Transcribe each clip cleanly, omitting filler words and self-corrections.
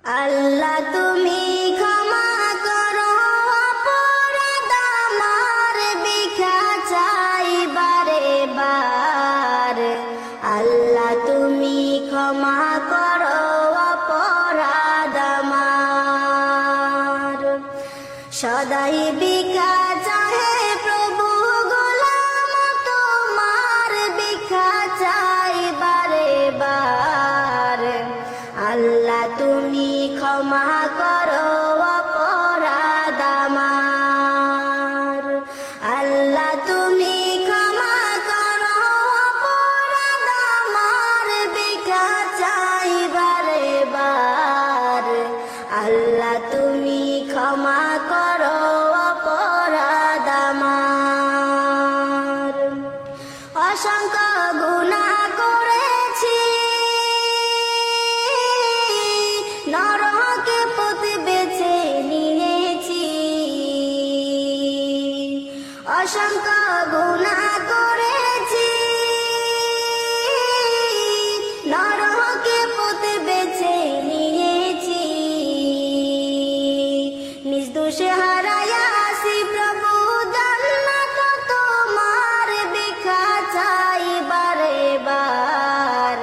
আল্লাহ তুমি ক্ষমা করো অপরাধ আমার, ভিক্ষা চাই বারে বার। আল্লাহ তুমি ক্ষমা করো অপরাধ আমার, সদাই ভিক্ষা চাহে প্রভু গোলাম তোমার, ভিক্ষা চাই বারে বার। আল্লাহ তুমি ক্ষমা করো অপরাধ আমার, আল্লাহ তুমি ক্ষমা করো অপরাধ আমার, ভিক্ষা চাই বারে বার। আল্লাহ তুমি ক্ষমা করো অপরাধ আমার, অসংখ্য গুনাহ করেছি, নরকে পথ বেছে নিয়েছি। অসংখ্য গুনাহ করেছি, নরকে পথ বেছে নিয়েছি। নিজ দোষে হারাইয়াছি প্রভু জান্নাত তোমার, ভিক্ষা চাই বারে বার।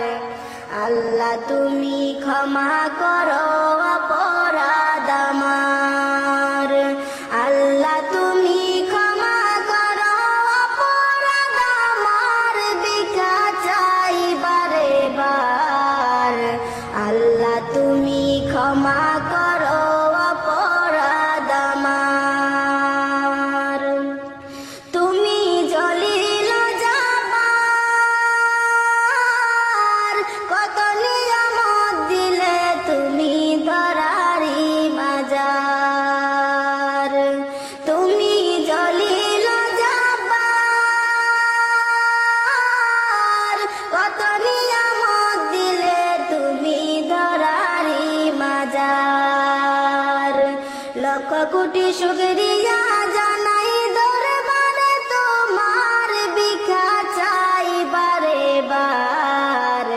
আল্লাহ তুমি ক্ষমা করো অপরাধ আমার, আল্লাহ তুমি ক্ষমা করো অপরাধ আমার, ভিক্ষা চাই বারে বার। আল্লাহ তুমি ক্ষমা করো অপরাধ আমার, তুমি জলিল জাবার, কত নিয়ামত দিলে তুমি ধরারি মাজার। তুমি জলিল জাবার, কত নিয়ামত দিলে তুমি ধরারি মাজার। লক্ষ কোটি শুকরিয়া জানাই দরবারে তোমার, ভিক্ষা চাই বারে বার।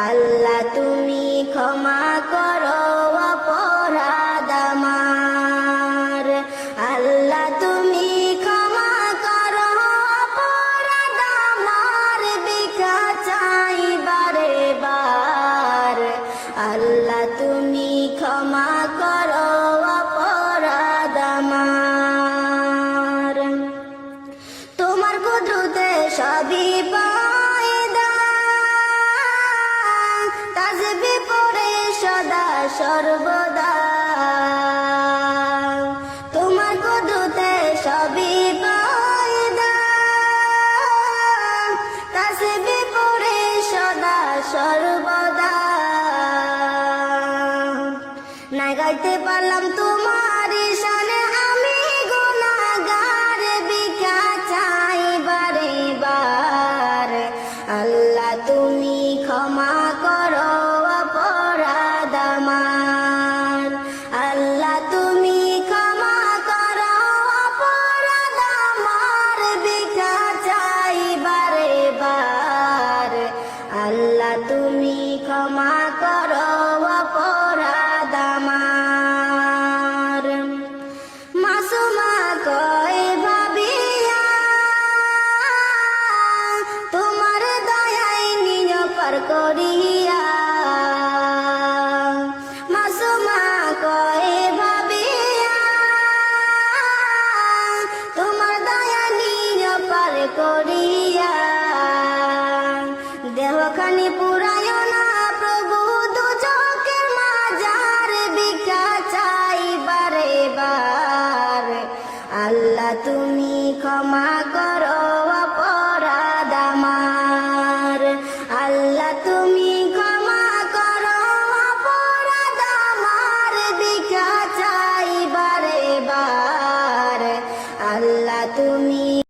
আল্লাহ তুমি ক্ষমা করো অপরাধ আমার, আল্লাহ তুমি ক্ষমা করো অপরাধ আমার, ভিক্ষা চাই বারে বার। আল্লাহ তুমি ক্ষমা করো অপরাধ আমার, তোমার কুদরতে সবই পায়দা, তাসবিহ পড়ে সদা সর্বদা। তোমার কুদরতে সবই পায়দা, তাসবিহ পড়ে সদা সর্বদা। না গাইতে পারলাম তোমার শানে আমি গুনাহগার, ভিক্ষা চাই বারে বার। আল্লাহ তুমি ক্ষমা করো অপরাধ আমার, আল্লাহ তুমি ক্ষমা করো অপরাধ আমার, ভিক্ষা চাই বারে বার। আল্লাহ তুমি ক্ষমা করো অপরাধ আমার, মাসুমা কয় ভাবিয়া তোমার দয়ায় নিজ পার করিয়া। মাসুমা কয় ভাবিয়া তোমার দয়া নিজ পার করিয়া। দেহখানি পুরায় না প্রভু দুজকের মাজার, ভিক্ষা চাই বারে বার। আল্লাহ তুমি ক্ষমা করো